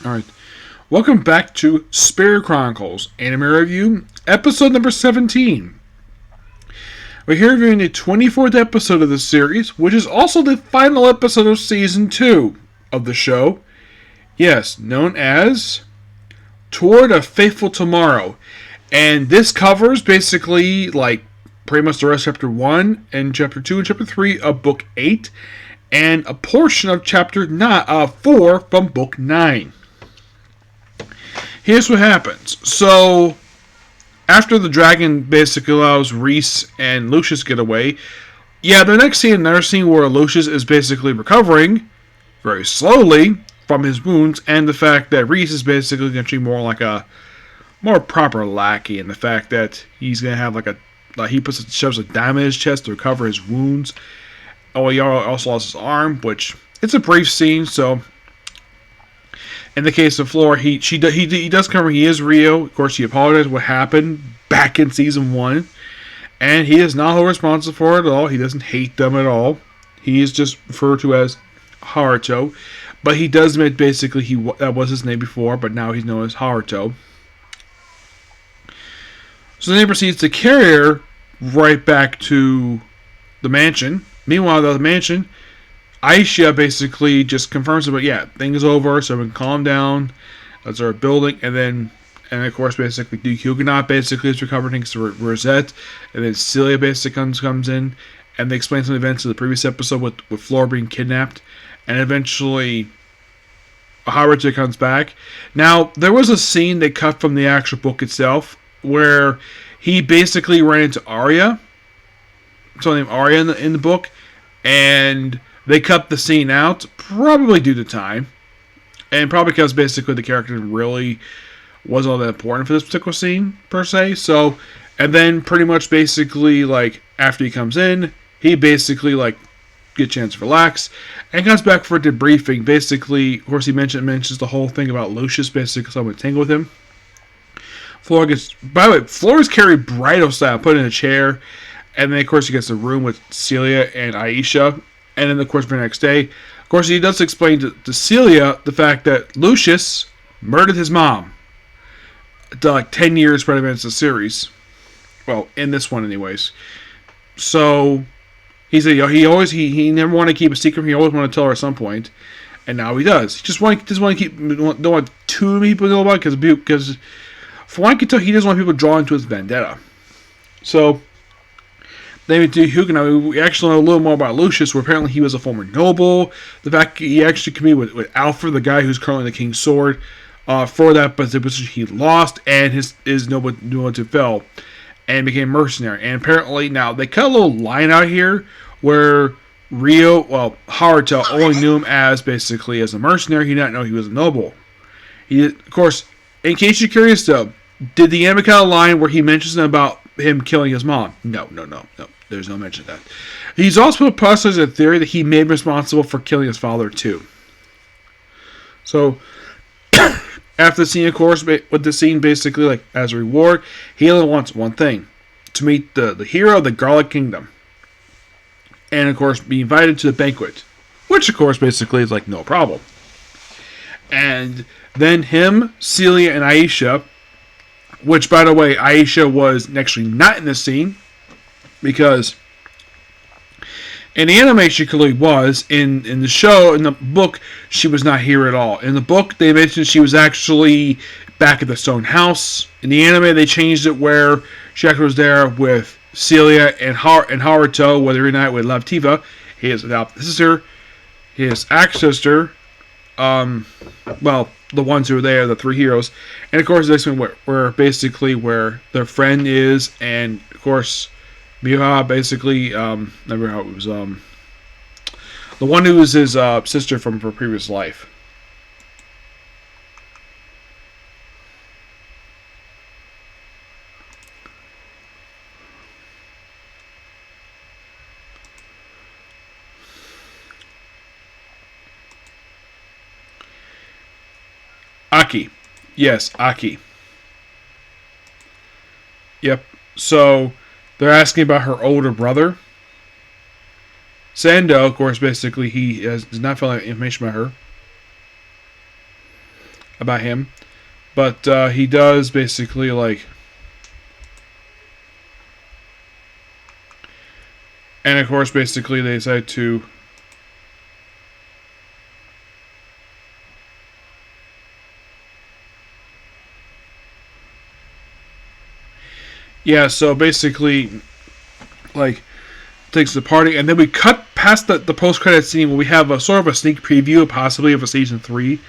Alright. Welcome back to Seirei Chronicles, Anime Review, episode number 17. We're here reviewing the 24th episode of the series, which is also the final episode of Season 2 of the show. Yes, known as Toward a Fateful Tomorrow. And this covers basically, pretty much the rest of Chapter 1 and Chapter 2 and Chapter 3 of Book 8, and a portion of Chapter 4 from Book 9. Here's what happens. So, after the dragon basically allows Reese and Lucius get away, the next scene, another scene where Lucius is basically recovering very slowly from his wounds, and the fact that Reese is basically going to be more like a more proper lackey, and the fact that he's going to have he shoves a diamond in his chest to recover his wounds. Oh, he also lost his arm, which it's a brief scene, so. In the case of Floor, he does cover he is Rio. Of course, he apologized for what happened back in Season 1. And he is not responsible for it at all. He doesn't hate them at all. He is just referred to as Haruto. But he does admit basically that was his name before, but now he's known as Haruto. So then he proceeds to carry her right back to the mansion. Meanwhile, the mansion, Aisha basically just confirms it, things over, so we can calm down. Let's start building, and of course, basically, Duke Huguenot basically is recovering thanks to Rosette, and then Celia basically comes in, and they explain some events of the previous episode with Flora being kidnapped, and eventually Haruto comes back. Now, there was a scene they cut from the actual book itself, where he basically ran into Arya, someone named Arya in the book, and they cut the scene out, probably due to time, and probably because basically the character really wasn't all that important for this particular scene, per se. So, and then pretty much basically, after he comes in, he basically, get a chance to relax, and comes back for a debriefing. Basically, of course, he mentions the whole thing about Lucius, basically, someone tangled with him. By the way, Flora is carried bridal style, put in a chair, and then, of course, he gets a room with Celia and Aisha. And then, of course, for the next day, of course, he does explain to Celia the fact that Lucius murdered his mom. 10 years right advance the series. Well, in this one, anyways. So, he said, he never wanted to keep a secret. He always wanted to tell her at some point. And now he does. He just want to keep, don't want too many people to know about it, because from what I can tell, he doesn't want people drawn into his vendetta. So, then we do Huguenot. We actually know a little more about Lucius, where apparently he was a former noble. The fact he actually competed with Alfred, the guy who's currently the King's Sword, for that, but he lost, and his nobility fell, and became mercenary. And apparently, now, they cut a little line out here, where Haruto only knew him as a mercenary. He did not know he was a noble. Of course, in case you're curious though, did the anime cut a line where he mentions about him killing his mom? No. There's no mention of that. He's also postulated a theory that he may be responsible for killing his father too. So, after the scene, of course, with the scene basically as a reward, he only wants one thing: to meet the hero of the Garlic Kingdom, and of course be invited to the banquet, which of course basically is no problem. And then him, Celia, and Aisha. Which, by the way, Aisha was actually not in this scene, because in the anime she clearly was. In the show, in the book, she was not here at all. In the book, they mentioned she was actually back at the stone house. In the anime, they changed it where she actually was there with Celia and Haruto, whether or not with Lavtiva, his adopted sister, his ex-sister, the ones who are there, the three heroes, and of course this one where their friend is, and of course Miha basically remember how it was the one who was his sister from her previous life. Aki. Yes, Aki. Yep. So, they're asking about her older brother. Sando, of course, basically, he does not find out information about her. about him. But he does basically like, and of course, basically they decide to. Yeah, so basically, like, takes the party, and then we cut past the post-credit scene where we have a sort of a sneak preview, possibly, of a season 3.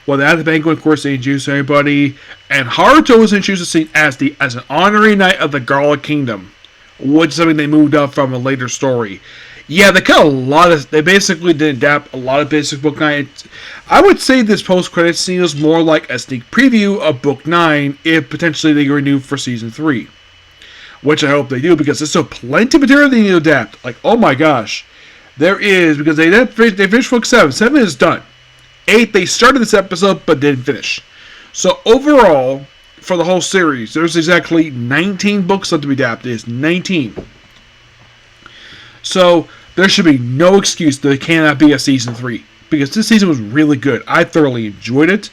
Well, at the banquet, of course, they introduce everybody, and Haruto was introduced as an honorary knight of the Garlic Kingdom, which is something they moved up from a later story. Yeah, they cut a lot of. They basically did adapt a lot of basic Book 9. I would say this post-credit scene is more like a sneak preview of Book 9 if potentially they renew for season 3. Which I hope they do, because there's still plenty of material they need to adapt. Like, oh my gosh. There is, because they finished book 7. 7 is done. 8, they started this episode, but didn't finish. So overall, for the whole series, there's exactly 19 books left to be adapted. It's 19. So, there should be no excuse that it cannot be a season 3. Because this season was really good. I thoroughly enjoyed it.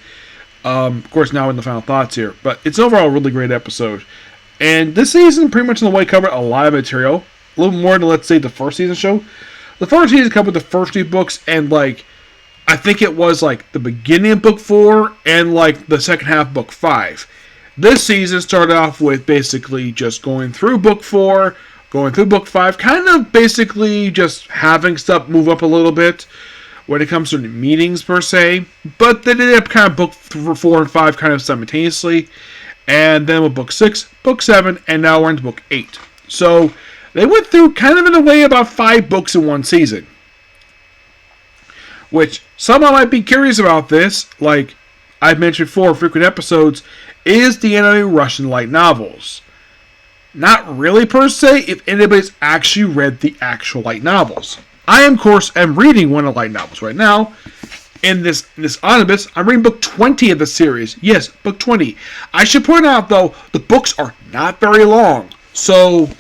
Of course, now in the final thoughts here. But it's overall a really great episode. And this season, pretty much in the way, covered a lot of material. A little more than, let's say, the first season show. The first season covered the first 3 books, and, like, I think it was, like, the beginning of book 4 and, like, the second half of book 5. This season started off with basically just going through book 4, going through book 5, kind of basically just having stuff move up a little bit when it comes to the meetings, per se. But they did kind of book 4 and 5 kind of simultaneously. And then with book 6, book 7, and now we're into book 8. So, they went through kind of in a way about 5 books in one season. Which, someone might be curious about this, like I've mentioned before, frequent episodes, is the anime Russian light novels. Not really per se, if anybody's actually read the actual light novels. I, of course, am reading one of the light novels right now. In this omnibus, I'm reading book 20 of the series. Yes, book 20. I should point out, though, the books are not very long. So,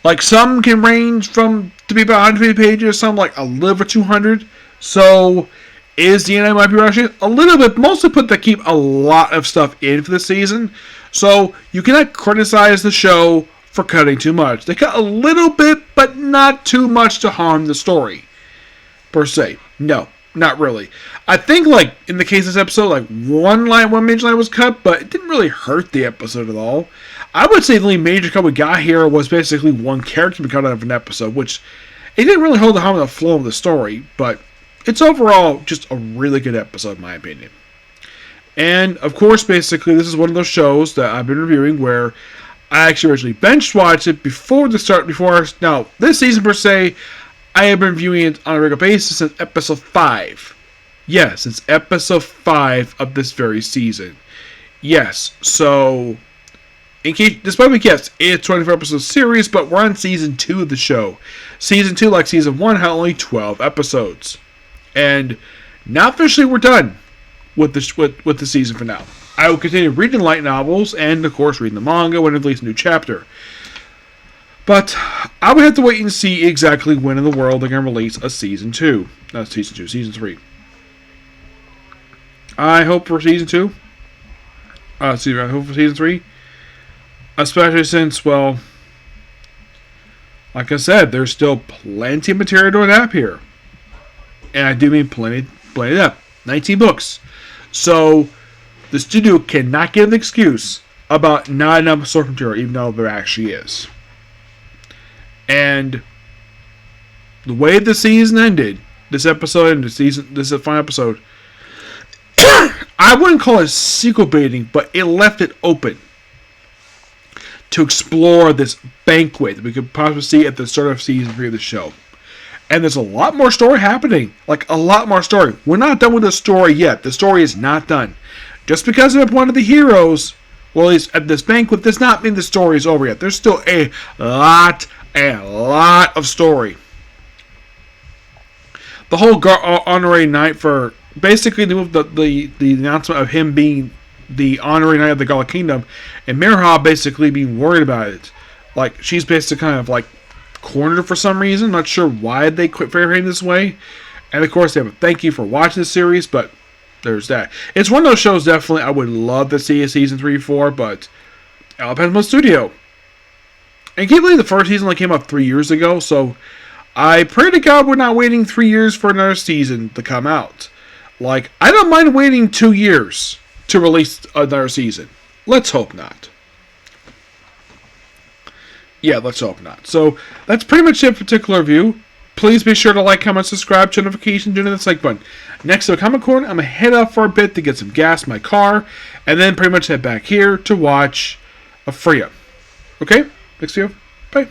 like, some can range from to be about 150 pages, some like a little over 200. So, is the anime might be rushing a little bit, mostly put to keep a lot of stuff in for the season. So, you cannot criticize the show for cutting too much. They cut a little bit, but not too much to harm the story, per se. No. Not really. I think, like, in the case of this episode, like, one major line was cut, but it didn't really hurt the episode at all. I would say the only major cut we got here was basically one character we cut out of an episode, which it didn't really hold the harm of the flow of the story, but it's overall just a really good episode, in my opinion. And, of course, basically, this is one of those shows that I've been reviewing where I actually originally bench-watched it before this season, per se, I have been reviewing it on a regular basis since episode 5. Yes, since episode 5 of this very season. Yes, so, in case, despite me, yes, it's a 24-episode series, but we're on season 2 of the show. Season 2, like season 1, had only 12 episodes. And now officially we're done with the season for now. I will continue reading light novels and, of course, reading the manga when it releases a new chapter. But I would have to wait and see exactly when in the world they're going to release a season 2. Not season 2, season 3. I hope for season 2. I hope for season 3. Especially since, well, like I said, there's still plenty of material to adapt here. And I do mean plenty up. 19 books. So, the studio cannot give an excuse about not enough source material, even though there actually is. And the way the season ended, this episode, this is the final episode, I wouldn't call it sequel baiting, but it left it open to explore this banquet that we could possibly see at the start of season 3 of the show. And there's a lot more story happening. Like, a lot more story. We're not done with the story yet. The story is not done. Just because I'm one of the heroes, well, he's at this banquet, does not mean the story is over yet. There's still a lot of story. The whole honorary knight for basically the announcement of him being the honorary knight of the Garlic Kingdom, and Miraha basically being worried about it. Like, she's basically kind of like cornered for some reason. Not sure why they quit favor him this way. And of course, they have a thank you for watching the series, but there's that. It's one of those shows definitely I would love to see a season 3, 4, but it all depends on the studio. And can't believe the first season only came out 3 years ago, so I pray to God we're not waiting 3 years for another season to come out. Like, I don't mind waiting 2 years to release another season. Let's hope not. Yeah, let's hope not. So, that's pretty much it for particular review. Please be sure to like, comment, subscribe, turn notifications, do the like button. Next to the comment corner, I'm going to head out for a bit to get some gas in my car, and then pretty much head back here to watch Freya. Okay? Next video. Bye.